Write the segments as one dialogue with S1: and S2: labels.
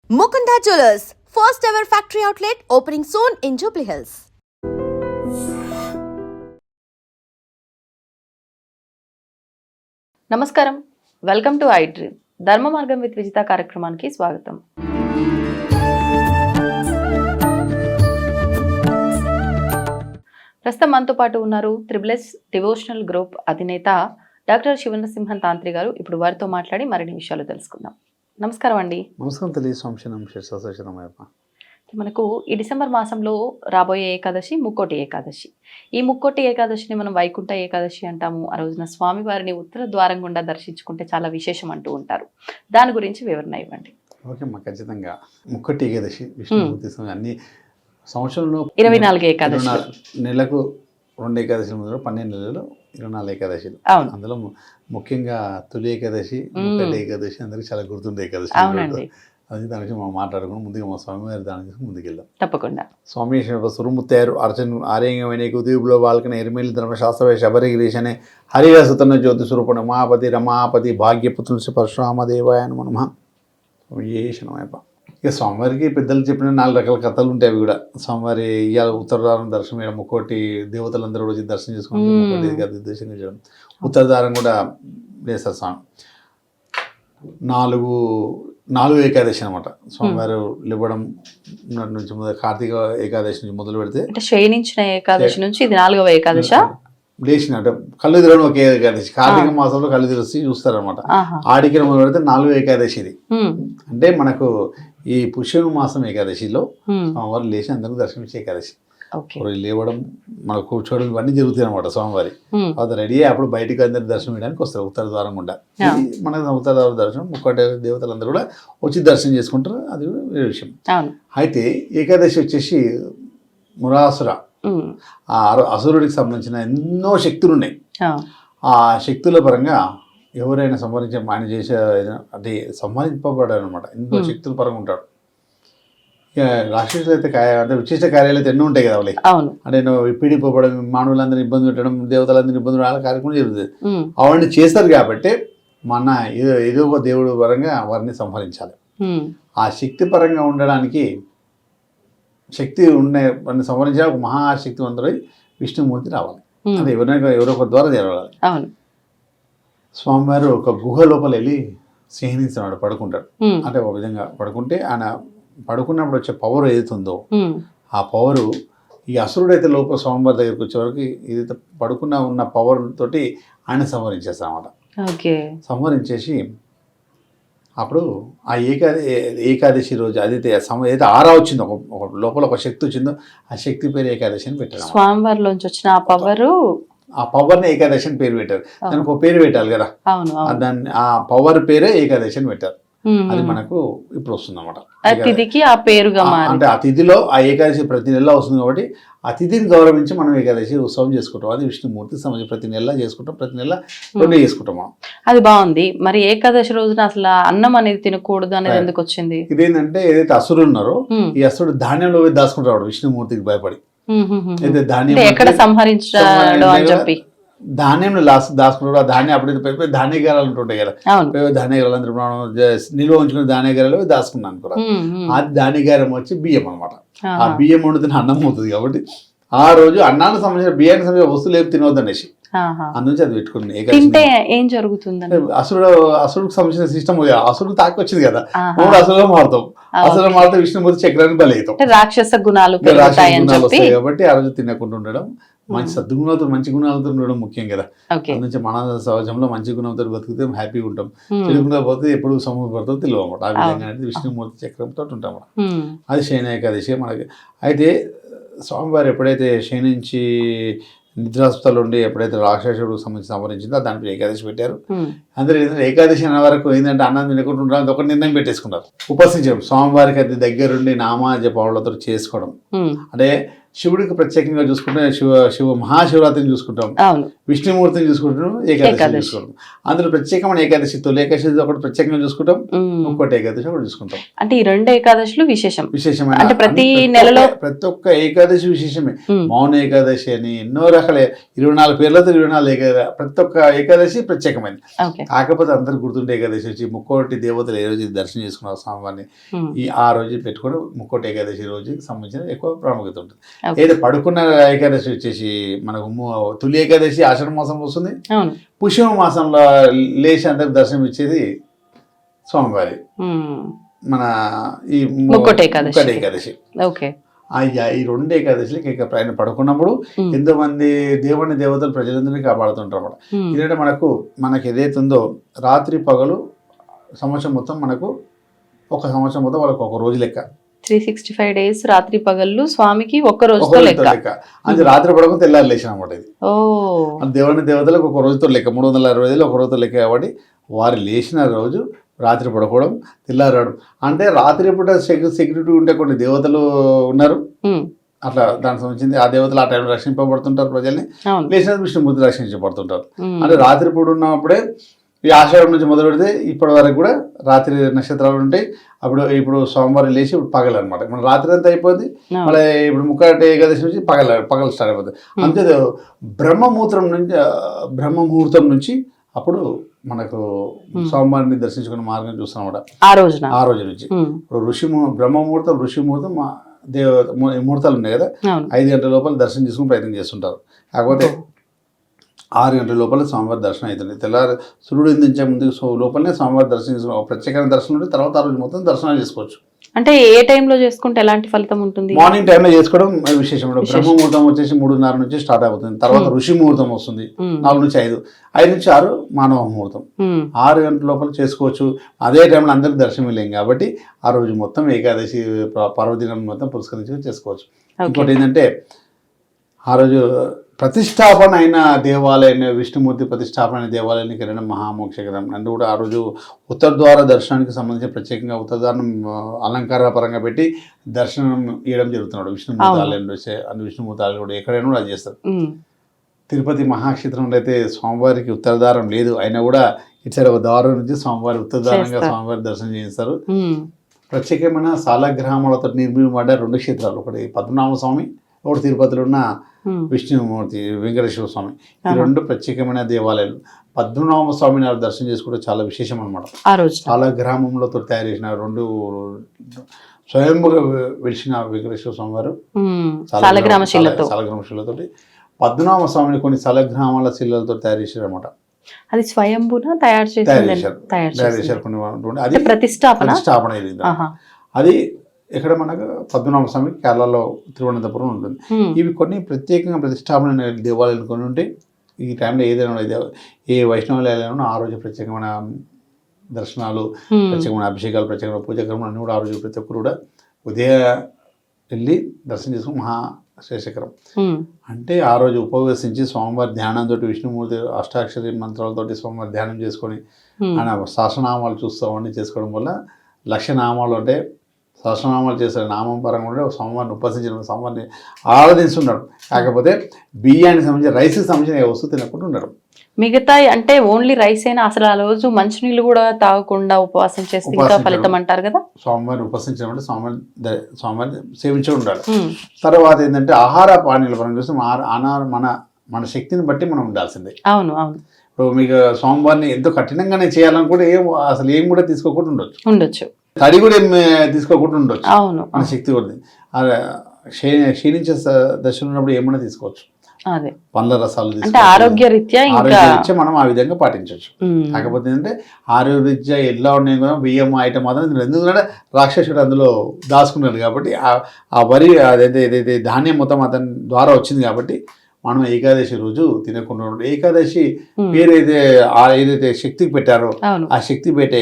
S1: Mukunda Jewelers, first ever factory outlet opening soon in Jubilee Hills.
S2: నమస్కారం, welcome to I dream. ధర్మ మార్గం with Vijitha కార్యక్రమానికి స్వాగతం. ప్రస్తుతం మనతో పాటు ఉన్నారు త్రిబుల్ఎస్ డివోషనల్ గ్రూప్ అధినేత డాక్టర్ శివనరసింహన్ తాంత్రి గారు. ఇప్పుడు వారితో మాట్లాడి మరిన్ని విషయాలు తెలుసుకుందాం. నమస్కారం అండి.
S3: నమస్కారం తెలియదు.
S2: మనకు ఈ డిసెంబర్ మాసంలో రాబోయే ఏకాదశి ముక్కోటి ఏకాదశి. ఈ ముక్కోటి ఏకాదశిని మనం వైకుంఠ ఏకాదశి అంటాము. ఆ రోజున స్వామివారిని ఉత్తర ద్వారం గుండా దర్శించుకుంటే చాలా విశేషం అంటూ ఉంటారు. దాని గురించి వివరణ ఇవ్వండి.
S3: ఓకే అమ్మా, ఖచ్చితంగా. ముక్కోటి ఏకాదశి విష్ణుమూర్తి అన్ని సంవత్సరంలో
S2: 24 ఏకాదశి,
S3: నెలకు 2 ఏకాదశిల ముందు 12 నెలలు 24 ఏకాదశిలు. అందులో ముఖ్యంగా తొలి ఏకాదశి, ముక్కోటి ఏకాదశి అందరికి చాలా గుర్తుండే ఏకాదశి.
S2: అవునండి.
S3: అది దాని నుంచి మనం మాట్లాడుకుని ముందుగా మా స్వామివారి దాని నుంచి ముందుకెళ్దాం.
S2: తప్పకుండా.
S3: స్వామి సురుముత్తారు అర్చన ఆర్యంగమైన ఉదయపులో బాల్కన ఎరిమేలి ధర్మశాస్త్రవే శబరిగిరీశనే హరిరసుతన్న జ్యోతి స్వరూపణ ఉమాపతి రమాపతి భాగ్యపుత్రులు పరశురామ దేవాయన మనమ ఏషణమయ్యప్ప. ఇక స్వామివారికి పెద్దలు చెప్పిన 4 రకాల కథలు ఉంటాయి. అవి కూడా స్వామివారి ఇవాళ ఉత్తరద్వారం దర్శనం చేయడం, ముక్కోటి దేవతలందరూ రోజు దర్శనం చేసుకోవడం, దర్శనం చేయడం, ఉత్తరద్వారం కూడా వేస్తారు స్వామి. 4 ఏకాదశి అనమాట. స్వామివారు లేవడం నుంచి కార్తీక ఏకాదశి నుంచి మొదలు పెడితే
S2: శయనించిన ఏకాదశి నుంచి ఇది 4వ ఏకాదశ.
S3: లేచినట్టు కళ్ళు తిరగడం ఒక ఏకాదశి. కార్తీక మాసంలో కళ్ళు తెరిచి చూస్తారనమాట. ఆడికి మొదలు పెడితే 4వ ఏకాదశి ఇది. అంటే మనకు ఈ పుష్య మాసం ఏకాదశిలో స్వామివారు లేచి అందరికి దర్శనమిచ్చే ఏకాదశి. లేవడం, మనకు కూర్చోవడం ఇవన్నీ జరుగుతాయి అనమాట. స్వామివారి అది రెడీ అయ్యి అప్పుడు బయటకు అందరి దర్శనం చేయడానికి వస్తారు ఉత్తర ద్వారం గుండా. మన ఉత్తర ద్వారం దర్శనం ముక్కోటి దేవతలందరూ కూడా వచ్చి దర్శనం చేసుకుంటారు. అది వేరే విషయం. అయితే ఏకాదశి వచ్చేసి మురాసుర, ఆ అసురుడికి సంబంధించిన ఎన్నో శక్తులు ఉన్నాయి. ఆ శక్తుల పరంగా ఎవరైనా సంహరించే ఆయన చేసే అంటే సంహరింపబడారు అనమాట. ఎన్నో శక్తుల పరంగా ఉంటాడు. రాక్షసులు అయితే అంటే విశిష్ట కార్యాలు అయితే ఎన్నో ఉంటాయి కదా వాళ్ళకి. అంటే పీడిపోవడం, మానవులందరినీ ఇబ్బంది పెట్టడం, దేవతలందరినీ ఇబ్బంది పెట్టడం కార్యక్రమం జరుగుతుంది. అవన్నీ చేస్తారు కాబట్టి మన ఏదో ఒక దేవుడు పరంగా వారిని సంహరించాలి. ఆ శక్తి పరంగా ఉండడానికి శక్తి ఉండే వారిని సంహరించాలి. ఒక మహాశక్తివంతుడై విష్ణుమూర్తి రావాలి. అంటే ఎవరో ఒక ద్వారా జరగాలి. స్వామివారు ఒక గుహ లోపల వెళ్ళి స్నేహిస్తున్నాడు, పడుకుంటాడు. అంటే ఒక విధంగా పడుకుంటే ఆయన పడుకున్నప్పుడు వచ్చే పవర్ ఏదైతుందో ఆ పవరు ఈ అసురుడైతే లోపల స్వామివారి దగ్గరికి వచ్చే వరకు ఏదైతే ఉన్న పవర్ తోటి ఆయన సంహరించేస్తామన్నమాట. సంహరించేసి అప్పుడు ఆ ఏకాదశి రోజు అదైతే ఏదైతే ఆరా వచ్చిందో, ఒక లోపల ఒక శక్తి వచ్చిందో ఆ శక్తి పేరు ఏకాదశి అని పెట్టారు.
S2: స్వామివారిలోంచి వచ్చిన
S3: ఆ పవర్ని ఏకాదశి అని పేరు పెట్టారు. దానికి ఒక పేరు పెట్టాలి కదా. దాన్ని ఆ పవర్ పేరే ఏకాదశి అని పెట్టారు. అది మనకు ఇప్పుడు వస్తుంది అనమాట. అంటే ఆ తిథిలో ఆ ఏకాదశి ప్రతి నెల వస్తుంది కాబట్టి ఆ తిథిని గౌరవించి మనం ఏకాదశి ఉత్సవం చేసుకుంటాం. అది విష్ణుమూర్తి సంబంధించి ప్రతి నెల చేసుకుంటాం. ప్రతి నెల 2 చేసుకుంటాం.
S2: అది బాగుంది. మరి ఏకాదశి రోజున అసలు అన్నం అనేది తినకూడదు అనేది ఎందుకు వచ్చింది?
S3: ఇదేంటంటే ఏదైతే అసురులు ఉన్నారో ఈ అసురుడు ధాన్యంలో దాచుకుంటాడు విష్ణుమూర్తికి భయపడి. అయితే ధాన్యం
S2: ఎక్కడ సంహరించాడు అని చెప్పి
S3: ధాన్యంలో దాచుకుంటాడు. ఆ ధాన్యం అప్పుడైతే పెద్ద పెద్ద ధాన్యగారాలు ఉంటుంటాయి కదా. ధాన్యగారాలు అందరూ నిల్వ ఉంచుకునే ధాన్యగారాలు దాచుకున్నాను కూడా. ఆ ధాన్యగారం వచ్చి బియ్యం అనమాట. ఆ బియ్యం వండుతున్న అన్నం అవుతుంది కాబట్టి ఆ రోజు అన్నానికి సంబంధించిన బియ్యానికి సంబంధించిన వస్తువులు ఏమి తినవద్దు అనేసి అందుంచి అది పెట్టుకుంది.
S2: ఏం జరుగుతుంది?
S3: అసురుడికి సంబంధించిన సిస్టమ్ అసురుడు తాకి వచ్చింది కదా, అసురుగా మారుతాం. అసురుగా మారితే విష్ణుమూర్తి చక్రానికి బలి అవుతాం.
S2: రాక్షస గుణాలు
S3: వస్తాయి కాబట్టి ఆ రోజు తినకుండా ఉండడం, మంచి సద్గుణాలతో మంచి గుణాలతో ఉండడం ముఖ్యం కదా. అందుకే మన సమాజంలో మంచి గుణంతో బతికితే హ్యాపీగా ఉంటాం. చెడు గుణాలు పోతే ఎప్పుడు సమూహ పడుతుందో తెలియదు అన్నమాట. ఆ విధంగా అనేది విష్ణుమూర్తి చక్రంతో ఉంటాం. అది శయన ఏకాదశి మనకి. అయితే స్వామివారు ఎప్పుడైతే శయనించి నిద్రాస్పతాలు ఉండి ఎప్పుడైతే రాక్షసుడికి సంబంధించి సంహరించిందో దానికి ఏకాదశి పెట్టారు. అందరూ ఏకాదశి అనే వరకు ఏంటంటే అన్నం తినకుండా ఉండడానికి ఒక నిర్ణయం పెట్టేసుకున్నారు. ఉపస్థించడం స్వామివారికి అది దగ్గరుండి నామా జపాలతో చేసుకోవడం. అంటే శివుడికి ప్రత్యేకంగా చూసుకుంటే శివ మహాశివరాత్రిని చూసుకుంటాం,
S2: అవును
S3: విష్ణుమూర్తిని చూసుకుంటాం, ఏకాదశి
S2: ఏకాదశి.
S3: చూసుకుంటాం. అందులో ప్రత్యేకమైన ఏకాదశి తొలి ఏకాదశి ఒకటి ప్రత్యేకంగా చూసుకుంటాం, ఇంకోటి ఏకాదశి ఒకటి చూసుకుంటాం.
S2: అంటే ఈ 2 ఏకాదశులు విశేషమైన అంటే ప్రతి
S3: అన్ని
S2: నెలలో
S3: ప్రతి ఒక్క ఏకాదశి విశేషమే.
S2: ఉమ్,
S3: మౌన ఏకాదశి అని ఎన్నో రకాల 24 పేర్లతో 24 ప్రతి ఒక్క ఏకాదశి ప్రత్యేకమైనది.
S2: ఓకే
S3: కాకపోతే అందరు గుర్తుండే ఏకాదశి వచ్చి ముక్కోటి దేవతలు ఏ రోజు దర్శనం చేసుకున్నారు స్వామివారిని
S2: ఉమ్,
S3: ఆ రోజు పెట్టుకొని ముక్కోటి ఏకాదశి రోజుకి సంబంధించిన ఎక్కువ ప్రాముఖ్యత ఉంటుంది.
S2: ఓకే.
S3: ఏదో పడుకున్న ఏకాదశి వచ్చేసి మనకు తొలి ఏకాదశి ఆషాఢ మాసం వస్తుంది,
S2: అవును
S3: పుష్యమ మాసంలో లేచి అందరికి దర్శనం ఇచ్చేది స్వామివారి
S2: ఉమ్,
S3: మన ఈ
S2: ముక్కోటి ఏకాదశి.
S3: ముక్కోటి ఏకాదశి.
S2: ఓకే
S3: ఈ 2 ఏకాదశిలకి ఇక ఆయన పడుకున్నప్పుడు
S2: ఉమ్,
S3: ఎంతోమంది దేవుని దేవతలు ప్రజలందరినీ కాపాడుతుంటారు అన్నమాట.
S2: ఉమ్,
S3: ఎందుకంటే మనకి ఏదైతే ఉందో రాత్రి పగలు సంవత్సరం మొత్తం మనకు ఒక సంవత్సరం మొత్తం వాళ్ళకి ఒక రోజు లెక్క,
S2: 365 డేస్ రాత్రి పగళ్ళు స్వామికి ఒక్క
S3: ఒక
S2: రోజుతో
S3: రోజుతో
S2: లెక్క.
S3: లెక్క. అది రాత్రి పడక తెల్లారి లేచిన అనమాట. ఇది
S2: ఓ
S3: దేవుని దేవతలకు ఒక రోజుతో లెక్క, 365 ఒక రోజుతో లెక్క కాబట్టి వారు లేచిన రోజు రాత్రి పడుకోవడం తెల్లారడం. అంటే రాత్రి పూట సెక్యూరిటీ ఉంటే కొన్ని దేవతలు ఉన్నారు
S2: ఉమ్,
S3: అట్లా దానికి సంబంధించింది. ఆ దేవతలు ఆ టైంలో రక్షింపబడుతుంటారు, ప్రజల్ని
S2: అవును
S3: లేచిన విష్ణుమూర్తి రక్షించబడుతుంటారు.
S2: ఉమ్,
S3: అంటే రాత్రి పూట ఉన్నప్పుడే ఈ ఆషాఢం నుంచి మొదలు పెడితే ఇప్పటి వరకు కూడా రాత్రి నక్షత్రాలు ఉంటాయి. ఇప్పుడు సోమవారం లేచి ఇప్పుడు పగలు అనమాట. మన రాత్రి అంతా అయిపోద్ది,
S2: అవును.
S3: మళ్ళీ ఇప్పుడు ముక్కోటి ఏకాదశి నుంచి పగలు స్టార్ట్ అయిపోతుంది. అంతే బ్రహ్మముహూర్తం నుంచి అప్పుడు మనకు సోమవారిని దర్శించుకునే మార్గం చూస్తాం అన్నమాట.
S2: ఆ రోజు
S3: నుంచి
S2: ఉమ్,
S3: ఇప్పుడు బ్రహ్మముహూర్తం ఋషిముహూర్తం ముహూర్తాలు ఉన్నాయి కదా,
S2: అవును
S3: 5 గంటల లోపల దర్శనం చేసుకుని ప్రయత్నం చేస్తుంటారు. కాకపోతే 6 గంటల లోపల స్వామివారి దర్శనం అవుతుంది. తెల్లారి సూర్యుడు ఉదయించే ముందు లోపలనే స్వామివారి దర్శనం చేసుకుని ప్రత్యేకమైన దర్శనం ఉంటే తర్వాత ఆ రోజు మొత్తం దర్శనాలు చేసుకోవచ్చు.
S2: అంటే ఏ టైంలో చేసుకుంటే ఎలాంటి ఫలితం ఉంటుంది?
S3: మార్నింగ్ టైంలో చేసుకోవడం విశేషం. బ్రహ్మముహూర్తం వచ్చేసి 3:30 నుంచి స్టార్ట్ అవుతుంది. తర్వాత ఋషి ముహూర్తం వస్తుంది 4 నుంచి 5, 5 నుంచి 6 మానవ ముహూర్తం. 6 గంటల లోపల చేసుకోవచ్చు. అదే టైంలో అందరికి దర్శనం లేం కాబట్టి ఆ రోజు మొత్తం ఏకాదశి పర్వదినం మొత్తం పురస్కరించి చేసుకోవచ్చు. ఇంకోటి ఏంటంటే ఆ రోజు ప్రతిష్టాపన అయిన దేవాలయం, విష్ణుమూర్తి ప్రతిష్టాపన అయిన దేవాలయానికి వెళ్ళడం మహామోక్షకరం. అంటే కూడా ఆ రోజు ఉత్తర ద్వార దర్శనానికి సంబంధించి ప్రత్యేకంగా ఉత్తర ద్వారం అలంకార పరంగా పెట్టి దర్శనం ఇవ్వడం జరుగుతున్నాడు. విష్ణుమూర్తి ఆలయంలో విష్ణుమూర్తి ఆలయం కూడా ఎక్కడైనా కూడా అది చేస్తారు. తిరుపతి మహాక్షేత్రంలో అయితే స్వామివారికి ఉత్తర ద్వారం లేదు, అయినా కూడా ఇటు సైడ్ ఒక ద్వారం నుంచి స్వామివారి ఉత్తర ద్వారంగా స్వామివారి దర్శనం చేస్తారు. ప్రత్యేకమైన సాలగ్రామాలతో నిర్మించబడ్డ 2 క్షేత్రాలు, ఒకటి పద్మనాభ స్వామి, ఒకటి తిరుపతిలో ఉన్న విష్ణుమూర్తి వెంకటేశ్వర స్వామి. ఈ 2 ప్రత్యేకమైన దేవాలయాలు. పద్మనాభ స్వామిని దర్శనం చేసుకోవడం చాలా విశేషం అనమాట. చాలా గ్రామంలో తయారు చేసిన 2 స్వయంగా వెలిసిన వెంకటేశ్వర స్వామి వారు సాలగ్రామ శిలతో, పద్మనాభ స్వామిని కొన్ని సాలగ్రామాల శిలలతో తయారు చేశారు అనమాట.
S2: అది స్వయంభూన తయారు చేశారు
S3: కొన్ని. అది ప్రతిష్టాపన అది ఇక్కడ మనకు పద్మనాభ స్వామి కేరళలో తిరువనంతపురం ఉంటుంది. ఇవి కొన్ని ప్రత్యేకంగా ప్రతిష్టాపన దేవాలయాలు కొన్ని ఉంటాయి. ఈ టైంలో ఏదైనా ఏ వైష్ణవాలయాలను ఆ రోజు ప్రత్యేకమైన దర్శనాలు, ప్రత్యేకమైన అభిషేకాలు, ప్రత్యేకమైన పూజాక్రమాలు అన్నీ కూడా ఆ రోజు ప్రతి ఒక్కరు కూడా ఉదయం వెళ్ళి దర్శనం చేసుకుని మహాశ్రేషకరం. అంటే ఆ రోజు ఉపవేశించి స్వామివారి ధ్యానంతో విష్ణుమూర్తి అష్టాక్షరి మంత్రాలతోటి స్వామివారి ధ్యానం చేసుకొని ఆయన సహస్రనామాలు చూస్తామని చేసుకోవడం వల్ల 1,00,000 నామాలు అంటే సహస్రనామాలు చేసే నామం పరంగా ఉంటే స్వామివారిని ఉపాసించిన స్వామివారిని ఆరాధిస్తున్నాడు. కాకపోతే బియ్యానికి సంబంధించిన రైస్కి సంబంధించిన ఏ వస్తువు తినకుండా ఉండడం.
S2: మిగతా అంటే ఓన్లీ రైస్ అయినా అసలు ఆ రోజు మంచినీళ్ళు కూడా తాగకుండా ఉపవాసం చేస్తే ఇంకా ఫలితం అంటారు కదా.
S3: స్వామివారిని ఉపాసించడం అంటే స్వామివారిని సేవించి ఉండాలి. తర్వాత ఏంటంటే ఆహార పానీయాల పరంగా చూస్తే మన శక్తిని బట్టి మనం ఉండాల్సిందే.
S2: అవును అవును.
S3: ఇప్పుడు మీకు స్వామివారిని ఎంతో కఠినంగానే చేయాలనుకుంటే అసలు ఏం కూడా తీసుకోకుండా ఉండొచ్చు. తడి కూడా ఏం తీసుకోకుండా ఉండొచ్చు.
S2: అవును,
S3: మన శక్తి కూడా క్షీణించే దశలో ఉన్నప్పుడు ఏమన్నా తీసుకోవచ్చు.
S2: అదే
S3: పండ్ల రసాలు
S2: అంటే ఆరోగ్యరీత్యా
S3: మనం ఆ విధంగా పాటించవచ్చు. కాకపోతే ఏంటంటే ఆరోగ్యరీత్యా ఎలా ఉన్నాయి కదా బియ్యం ఐటమ్ మాత్రం ఎందుకంటే రాక్షసుడు అందులో దాచుకున్నాడు కాబట్టి ఆ వరి ఏదైతే ధాన్యం మొత్తం అతని ద్వారా వచ్చింది కాబట్టి మనం ఏకాదశి రోజు తినకుండా ఏకాదశి పేరు ఏదైతే శక్తికి పెట్టారో ఆ శక్తి పెట్టే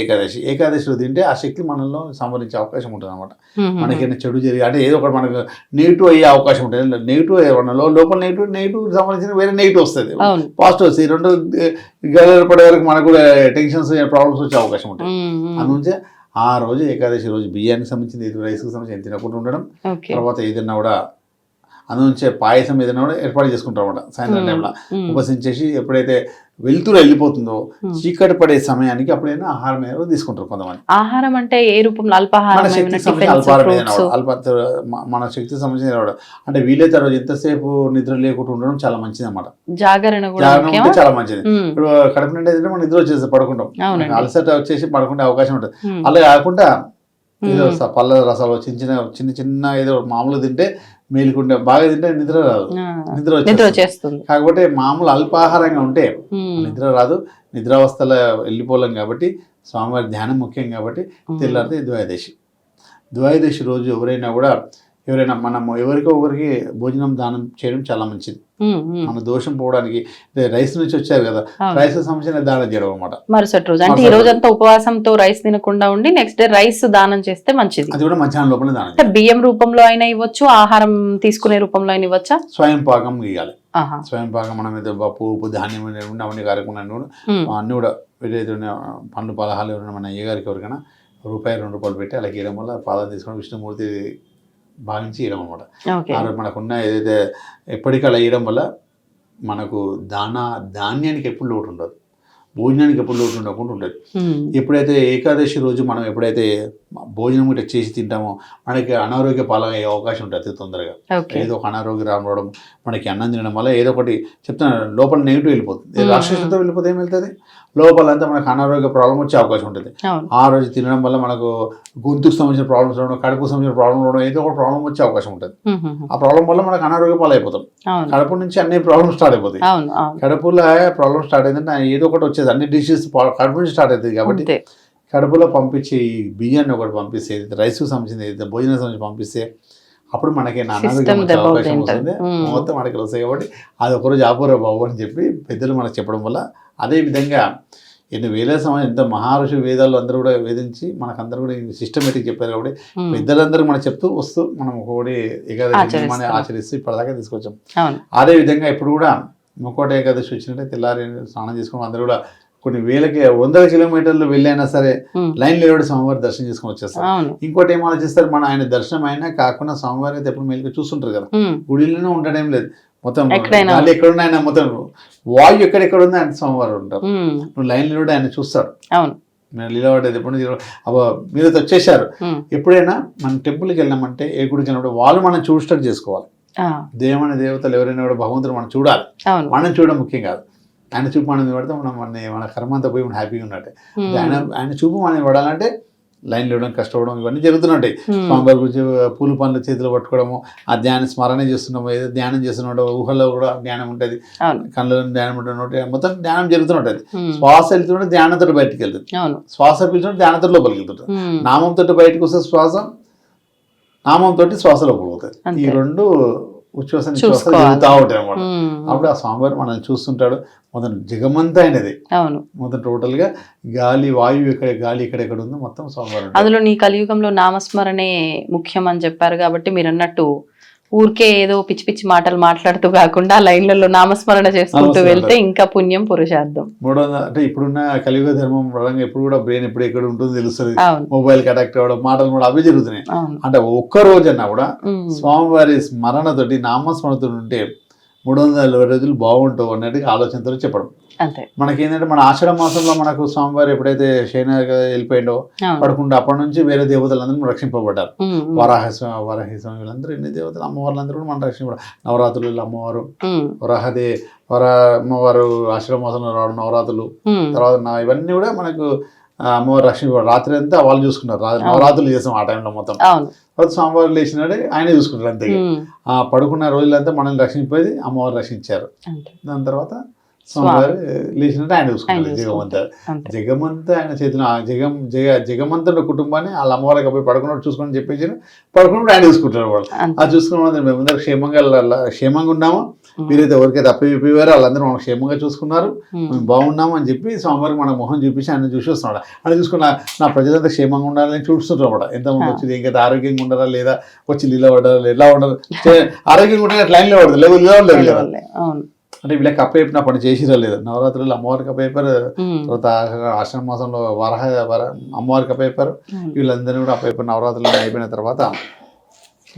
S3: ఏకాదశి రోజు తింటే ఆ శక్తి మనలో సంవరించే అవకాశం ఉంటుంది అనమాట. మనకైనా చెడు జరిగి అంటే ఏదో ఒకటి మనకు నెగిటివ్ అయ్యే అవకాశం ఉంటుంది. నెగిటివ్ లోపల నెగిటివ్ సంబంధించిన వేరే నెగిటివ్ వస్తుంది, పాజిటివ్ వస్తుంది. 2 గదిలో పడే వరకు మనకు కూడా టెన్షన్స్ ప్రాబ్లమ్స్ వచ్చే అవకాశం ఉంటుంది. అందుకే ఆ రోజు ఏకాదశి రోజు బియ్యానికి సంబంధించిన రైస్కి సంబంధించి తినకుండా ఉండడం. తర్వాత ఏదైనా కూడా అందులోంచే పాయసం ఏదైనా కూడా ఏర్పాటు చేసుకుంటారు అనమాట సాయంత్రం టైంలో ఉపసించేసి ఎప్పుడైతే వెళ్తురు వెళ్ళిపోతుందో చీకటి పడే సమయానికి అప్పుడైనా ఆహారం ఏదో తీసుకుంటారు కొంతమంది.
S2: ఆహారం అంటే ఏ రూపంలో?
S3: మన
S2: అల్పాహారం,
S3: శక్తికి సంబంధించిన అల్పాహారం ఏదైనా మన శక్తికి సంబంధించిన అంటే వీలైతే రోజు ఎంతసేపు నిద్ర లేకుండా ఉండడం చాలా మంచిది అనమాట.
S2: జాగరణ కూడా
S3: జాగరణ ఉంటే చాలా మంచిది. ఇప్పుడు కడుపు నిండా ఏంటంటే మనం నిద్ర వచ్చేసి పడుకుంటాం, అలసట వచ్చేసి పడుకుంటే అవకాశం ఉంటుంది. అలా కాకుండా ఏదో పళ్ళ రసాలు చిన్న చిన్న ఏదో మామూలు తింటే మేలుకుంటే బాగా తింటే నిద్ర రాదు, నిద్ర వచ్చేస్తుంది. కాకపోతే మామూలు అల్పాహారంగా ఉంటే నిద్ర రాదు, నిద్రావస్థలో వెళ్ళిపోలేం. కాబట్టి స్వామివారి ధ్యానం ముఖ్యం. కాబట్టి తెల్లారితే ద్వాదశి రోజు ఎవరైనా మనం ఎవరికో ఒకరికి భోజనం దానం చేయడం చాలా మంచిది. మన దోషం పోవడానికి రైస్ నుంచి వచ్చారు కదా, రైస్ సంబంధించిన దానం చేయడం అనమాట.
S2: మరుసటి రోజు అంటే ఈ రోజంతా ఉపవాసంతో రైస్ తినకుండా ఉండి నెక్స్ట్ డే రైస్ దానం చేస్తే మంచిది.
S3: అది కూడా మధ్యాహ్నం లోపల దానం.
S2: బియ్యం రూపంలో అయినా ఇవ్వచ్చు, ఆహారం తీసుకునే రూపంలో అయినా ఇవ్వచ్చా?
S3: స్వయం పాకం ఇవ్వాలి. స్వయం పాకం మనం ఏదో పప్పు ధాన్యం అవన్నీ కార్యక్రమాలు అన్ని కూడా ఏదైతే పండ్లు పలహాలు ఎవరైనా మన అయ్యగారికి ఎవరికైనా ₹2 పెట్టి అలా ఇవ్వడం వల్ల పాదాలు తీసుకొని విష్ణుమూర్తి భావించి ఇవ్వడం అనమాట. మనకున్న ఏదైతే ఎప్పటికీ అలా ఇవ్వడం వల్ల మనకు ధాన్యానికి ఎప్పుడు లోటు ఉండదు, భోజనానికి ఎప్పుడు లోటు ఉండకుండా ఉంటుంది. ఎప్పుడైతే ఏకాదశి రోజు మనం ఎప్పుడైతే భోజనం కూడా చేసి తింటామో మనకి అనారోగ్య పాలయ్యే అవకాశం ఉంటుంది అతి తొందరగా. ఏదో ఒక అనారోగ్యం రావడం, మనకి అన్నం తినడం వల్ల ఏదో ఒకటి చెప్తాను లోపల నెగిటివ్ వెళ్ళిపోతుంది. రాక్షసులతో వెళ్ళిపోతే ఏం వెళ్తుంది, లోపలంతా మనకు అనారోగ్య ప్రాబ్లం వచ్చే అవకాశం ఉంటుంది. ఆ రోజు తినడం వల్ల మనకు గొంతుకు సంబంధించిన ప్రాబ్లమ్స్ రావడం, కడుపుకు సంబంధించిన ప్రాబ్లం రావడం, ఏదో ఒక ప్రాబ్లం వచ్చే అవకాశం ఉంటుంది. ఆ ప్రాబ్లం వల్ల మనకు అనారోగ్య పాలైపోతాం. కడుపు నుంచి అన్ని ప్రాబ్లమ్స్ స్టార్ట్ అయిపోతాయి. కడుపులో ప్రాబ్లం స్టార్ట్ అయిందంటే ఏదో ఒకటి వచ్చేది, అన్ని డిసీజ్ కడుపు నుంచి స్టార్ట్ అవుతుంది. కాబట్టి కడుపులో పంపించి ఈ బియ్యాన్ని ఒకటి పంపిస్తే, రైస్కు సంబంధించింది ఏదైతే భోజనం సంబంధించి పంపిస్తే అప్పుడు మనకి అనారోగ్యం వచ్చే అవకాశం వస్తుంది, మొత్తం మనకి వస్తాయి. కాబట్టి అది ఒకరోజు ఆపురా బాబు అని చెప్పి పెద్దలు మనకు చెప్పడం వల్ల, అదేవిధంగా ఎన్ని వేల సమయం ఎంత మహర్షి వేదాలు అందరూ కూడా వేధించి మనకందరూ కూడా సిస్టమేటిక్ చెప్పారు. కాబట్టి పెద్దలందరూ మనం చెప్తూ వస్తూ మనం ఒకటి ఏకాదశి ఆచరిస్తూ ఇప్పటిదాకా తీసుకొచ్చాం. అదేవిధంగా ఇప్పుడు కూడా ముక్కోటి ఏకాదశి వచ్చినట్టే తెల్లారి స్నానం చేసుకుని అందరూ కూడా కొన్ని వేలకి 100 కిలోమీటర్లు వెళ్ళైనా సరే లైన్ నిలబడి స్వామివారి దర్శనం చేసుకుని వచ్చేస్తారు. ఇంకోటి ఏం ఆలోచిస్తారు, మన ఆయన దర్శనం అయినా కాకుండా స్వామివారి అయితే ఎప్పుడు మేలుగా చూస్తుంటారు కదా, గుడిలోనే ఉండడం లేదు, మొత్తం గాలి ఎక్కడున్నా ఆయన మొత్తం వాయు ఎక్కడెక్కడ ఉందో ఆయన స్వామివారు ఉంటారు. నువ్వు లైన్ నిలబడి ఆయన చూస్తారు. నేను నిలబడేది ఎప్పుడు మీరు వచ్చేసారు. ఎప్పుడైనా మన టెంపుల్కి వెళ్ళామంటే ఏ గుడికి వెళ్ళినప్పుడు వాళ్ళు మనం చూసేటట్టు చేసుకోవాలి. దేవమైన దేవతలు ఎవరైనా కూడా భగవంతుడు మనం చూడాలి, మనం చూడడం ముఖ్యం కాదు. ఆయన చూపు మనం పడితే మన కర్మ అంతా పోయి మనం హ్యాపీగా ఉన్నట్టే. ఆయన చూపు మనం పడాలంటే లైన్లో ఇవ్వడం, కష్టపడడం ఇవన్నీ జరుగుతున్నట్టే. స్వామివారి గురించి పూలు పనులు చేతిలో పట్టుకోవడము, ఆ ధ్యానం స్మరణ చేస్తున్నాము, ఏదో ధ్యానం చేస్తున్నాడు, ఊహల్లో కూడా ధ్యానం ఉంటుంది, కళ్ళలో ధ్యానం ఉంటుంది, మొత్తం ధ్యానం జరుగుతుంటుంది. శ్వాస వెళ్తుంటే ధ్యానంతో బయటకు వెళ్తుంది, శ్వాస పీల్చుంటే ధ్యానంతో లోపలికి వెళ్తుంటుంది. నామంతో బయటకు వస్తే శ్వాస, నామంతో శ్వాస లోపలికి పోతుంది. ఈ రెండు ఉచ్ఛ్వాస నిశ్వాస జరుగుతూ ఉంటాయి అన్నమాట. అప్పుడు ఆ స్వామివారు మనల్ని చూస్తుంటాడు. మొత్తం జగమంతా అయినది, మొత్తం టోటల్ గా గాలి వాయువు గాలి ఎక్కడెక్కడ ఉందో మొత్తం స్వామివారు.
S2: అందులో నీ కలియుగంలో నామస్మరణే ముఖ్యం అని చెప్పారు. కాబట్టి మీరు అన్నట్టు ఊరికే ఏదో పిచ్చి పిచ్చి మాటలు మాట్లాడుతూ కాకుండా లైన్లలో నామస్మరణ చేసుకుంటూ వెళ్తే ఇంకా పుణ్యం పురుషార్థం.
S3: అంటే ఇప్పుడున్న కలియుగ ధర్మం పరంగా ఎప్పుడు కూడా బ్రెయిన్ ఎప్పుడు ఎక్కడ ఉంటుందో తెలుస్తుంది. మొబైల్ కి అటాక్ట్ అవ్వడం, మాటలు కూడా అవే జరుగుతున్నాయి. అంటే ఒక్క రోజన్నా కూడా స్వామివారి స్మరణతోటి నామస్మరణతో ఉంటే 360 రోజులు బాగుంటావు అన్నట్టుగా ఆలోచనతో చెప్పడం. మనకేంటంటే మన ఆషాఢ మాసంలో మనకు స్వామివారు ఎప్పుడైతే శయన వెళ్ళిపోయిండో పడుకుంటే అప్పటి నుంచి వేరే దేవతలందరూ రక్షింపబడ్డారు. వరాహి స్వామి వీళ్ళందరూ ఎన్ని దేవతలు అమ్మవార్లందరూ కూడా మనం రక్షింపబడ్డారు. నవరాత్రులు అమ్మవారు, అమ్మవారు ఆషాఢ మాసంలో రావడం, నవరాత్రులు తర్వాత ఇవన్నీ కూడా మనకు అమ్మవారు రక్షింపబడ్డారు. రాత్రి అంతా వాళ్ళు చూసుకున్నారు, నవరాత్రులు చేసాం ఆ టైంలో మొత్తం. తర్వాత స్వామివారు లేచినాడే ఆయనే చూసుకుంటారు. అంతే పడుకున్న రోజులంతా మనల్ని రక్షించేది అమ్మవారు రక్షించారు. దాని తర్వాత స్వామివారు లేచినట్టు ఆయన చూసుకుంటారు. జగమంతా ఆయన చేతిలో జగమంతుడు కుటుంబాన్ని వాళ్ళ అమ్మవారికి పోయి పడుకున్నట్టు చూసుకొని చెప్పేసి పడుకున్నప్పుడు ఆయన చూసుకుంటారు. వాళ్ళు అది చూసుకున్న మేమందరూ క్షేమంగా ఉన్నాము, మీరైతే ఎవరికైతే అప్పయిపోయారో వాళ్ళందరూ మనం క్షేమంగా చూసుకున్నారు, మేము బాగున్నాము అని చెప్పి స్వామివారికి మన మొహం చూపించి ఆయన చూసి వస్తున్నాడు. ఆయన చూసుకున్న నా ప్రజలంతా క్షేమంగా ఉండాలని చూస్తుంటారు అన్నమాట. ఎంతమంది వచ్చింది, ఇంకా ఆరోగ్యంగా ఉండరా లేదా, వచ్చి నిలబడాలి, ఎలా ఉండదు, ఆరోగ్యంగా ఉంటే లైన్లో పడదు, లేవు అంటే వీళ్ళకి అప్పయిపోయిన పని చేసిరా లేదు. నవరాత్రులు అమ్మవారికి అప్పయిపోయారు, తర్వాత ఆశ్రమ మాసంలో అమ్మవారికి అప్పయిపోయారు, వీళ్ళందరినీ కూడా అప్పయిపోయిన నవరాత్రులు అయిపోయిన తర్వాత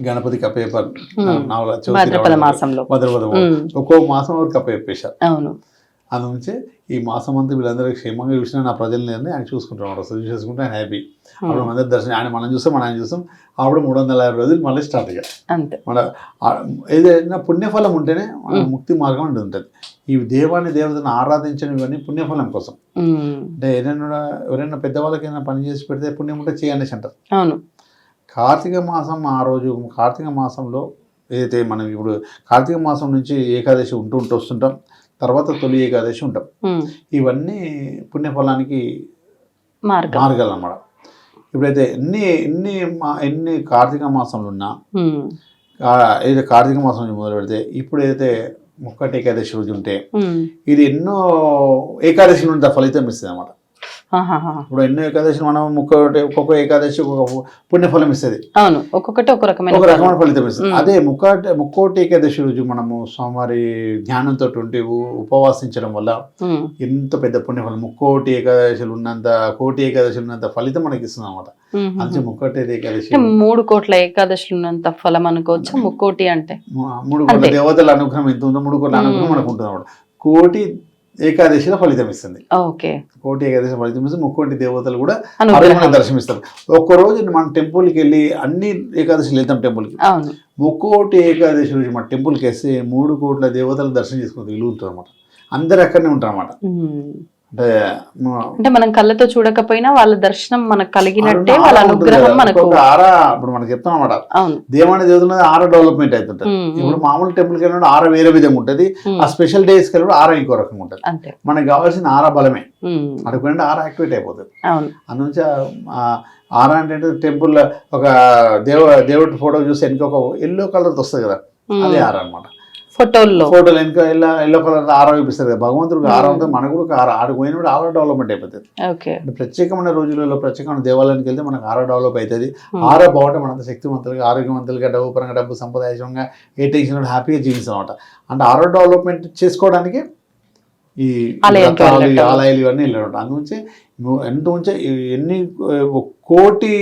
S3: గణపతి కప్పేపారు
S2: భాద్రపద మాసంలో.
S3: ఒక్కో మాసం వరకు కప్పేపేశారు.
S2: అవును.
S3: అందుంచే ఈ మాసం అంతా వీళ్ళందరూ క్షేమంగా చూసినా నా ప్రజల్ని ఆయన చూసుకుంటాం, అసలు చూసుకుంటే ఆయన హ్యాపీ. అప్పుడు అందరి దర్శనం ఆయన మనం చూస్తాం, మనం ఆయన చూస్తాం. అప్పుడు 360 రోజులు మళ్ళీ స్టార్ట్ అయ్యారు.
S2: అంతే.
S3: మన ఏదైనా పుణ్యఫలం ఉంటేనే మన ముక్తి మార్గం అనేది ఉంటుంది. ఈ దేవతను ఆరాధించడం ఇవన్నీ పుణ్యఫలం కోసం. అంటే ఎవరైనా పెద్దవాళ్ళకి ఏదైనా పని చేసి పెడితే పుణ్యం ఉంటే చేయండి అంటారు.
S2: అవును.
S3: కార్తీక మాసం ఆ రోజు కార్తీక మాసంలో ఏదైతే మనం ఇప్పుడు కార్తీక మాసం నుంచి ఏకాదశి ఉంటూ వస్తుంటాం, తర్వాత తొలి ఏకాదశి ఉంటాం. ఇవన్నీ పుణ్యఫలానికి మార్గాలు అన్నమాట. ఇప్పుడైతే ఎన్ని కార్తీక మాసంలో ఉన్నా ఏదైతే కార్తీక మాసం నుంచి మొదలు పెడితే ఇప్పుడు ఏదైతే ముక్కటి ఏకాదశి రోజు ఉంటే ఇది ఎన్నో ఏకాదశి నుండి ఫలితం ఇస్తుంది అన్నమాట. ఇప్పుడు ఎన్నో ఏకాదశి మనం ఒక్కొక్క ఏకాదశి ఒక్కొక్క పుణ్యఫలం ఇస్తుంది.
S2: అవును, ఒక్కొక్కటి ఒక రకమైన
S3: ఫలితం ఇస్తుంది. అదే ముక్కోటి ఏకాదశి రోజు మనము స్వామివారి జ్ఞానంతో ఉపవాసించడం వల్ల ఎంత పెద్ద పుణ్యఫలం, కోటి ఏకాదశులు ఉన్నంత ఫలితం మనకి ఇస్తుంది అనమాట. అందుకే ముక్కోటి ఏకాదశి
S2: 3 కోట్ల ఏకాదశులు ఉన్నంత ఫలం అనుకోవచ్చు. ముక్కోటి అంటే
S3: 3 కోట్ల దేవతల అనుగ్రహం ఎంత ఉందో 3 కోట్ల అనుగ్రహం మనకు ఉంటుంది అనమాట. కోటి ఏకాదశిలో ఫలితం ఇస్తుంది. కోటి ఏకాదశి ఫలితం ఇస్తుంది. ముక్కోటి దేవతలు కూడా దర్శనమిస్తారు. ఒక్కరోజు మనం టెంపుల్కి వెళ్ళి అన్ని ఏకాదశిలు వెళ్తాం టెంపుల్కి. ముక్కోటి ఏకాదశి రోజు మన టెంపుల్కి వేస్తే 3 కోట్ల దేవతలు దర్శనం చేసుకుని వీలుంటుంది అనమాట. అందరు అక్కడనే ఉంటారు అన్నమాట.
S2: అంటే మనం కళ్ళతో చూడకపోయినా వాళ్ళ దర్శనం మనకు కలిగినట్టే, వాళ్ళ అనుగ్రహం మనకు
S3: ఆరా. ఇప్పుడు మనకు చెప్తాం అన్నమాట, దేవాన్ని దేవతలు ఆరా డెవలప్మెంట్ అవుతుంటది. ఇప్పుడు మామూలు టెంపుల్కి వెళ్ళినప్పుడు ఆరా వేరే విధంగా ఉంటది, ఆ స్పెషల్ డేస్కి వెళ్ళినప్పుడు ఆరా ఇంకో రకంగా ఉంటది. మనకు కావాల్సిన ఆరా బలమే, అడుగుంటే ఆరా యాక్టివేట్ అయిపోతుంది. అందునుంచి ఆరా అంటే టెంపుల్ ఒక దేవుడి ఫోటో చూస్తే వెనక ఒక ఎల్లో కలర్ వస్తుంది కదా, అదే ఆరా అనమాట. ఫోటోలు వెనక ఎల్లో కలర్ ఆరా చూపిస్తారు కదా, భగవంతుడికి ఆరా ఉంటుంది, మనకు కూడా ఆడికి పోయినప్పుడు ఆరా డెవలప్మెంట్ అయిపోతుంది. ప్రత్యేకమైన రోజులలో ప్రత్యేకమైన దేవాలయానికి వెళ్తే మనకు ఆరా డెవలప్ అవుతుంది. ఆరా బాగుంటే మనంత శక్తివంతులుగా, ఆరోగ్యవంతులుగా, డబ్బు పరంగా, డబ్బు సంప్రదాయంగా, ఏ టెన్షన్ హ్యాపీగా జీవిస్తాం అనమాట. అంటే ఆరా డెవలప్మెంట్ చేసుకోవడానికి ఈ ఆలయాలు ఇవన్నీ వెళ్ళడం. అందుంచి ఎన్ని కోటి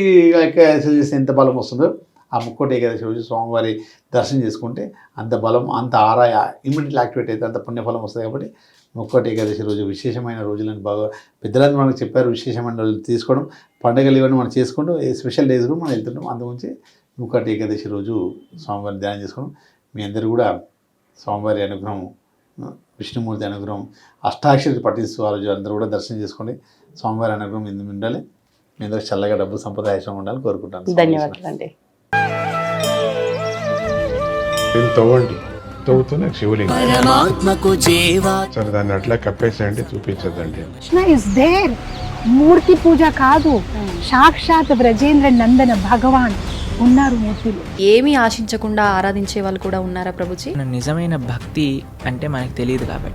S3: ఏకాదశి ఎంత బలం వస్తుందో ఆ ముక్కోటి ఏకాదశి రోజు స్వామివారి దర్శనం చేసుకుంటే అంత బలం, అంత ఆరా ఇమ్మీడియట్లీ యాక్టివేట్ అయితే అంత పుణ్యఫలం వస్తుంది. కాబట్టి ముక్కోటి ఏకాదశి రోజు విశేషమైన రోజులని బాగా పెద్దలని మనకు చెప్పారు. విశేషమైన రోజులు తీసుకోవడం, పండుగలు ఇవన్నీ మనం చేసుకుంటూ స్పెషల్ డేస్ కూడా మనం వెళ్తుంటాం. అందుగురించి ముక్కోటి ఏకాదశి రోజు స్వామివారిని ధ్యానం చేసుకోవడం. మీ అందరూ కూడా స్వామివారి అనుగ్రహం, విష్ణుమూర్తి అనుగ్రహం, అష్టాక్షరి పఠిస్తూ ఆ రోజు అందరూ కూడా దర్శనం చేసుకోండి. స్వామివారి అనుగ్రహం ఎందుకు ఉండాలి, మీ అందరూ చల్లగా డబ్బు సంప్రదాయం ఉండాలని కోరుకుంటాను.
S2: ధన్యవాదాలండి.
S4: తవ్వండి, తవ్వుతున్న శివలింగం సరే దాన్ని అట్లా కప్పేసేయండి, చూపించదండి.
S5: Krishna is there. మూర్తి పూజ కాదు, సాక్షాత్ బ్రజేంద్ర నందన భగవాన్ ఉన్నారు మూర్తిలో.
S6: ఏమీ ఆశించకుండా ఆరాధించే వాళ్ళు కూడా ఉన్నారా ప్రభుజీ?
S7: నిజమైన భక్తి అంటే మనకు తెలియదు కాబట్టి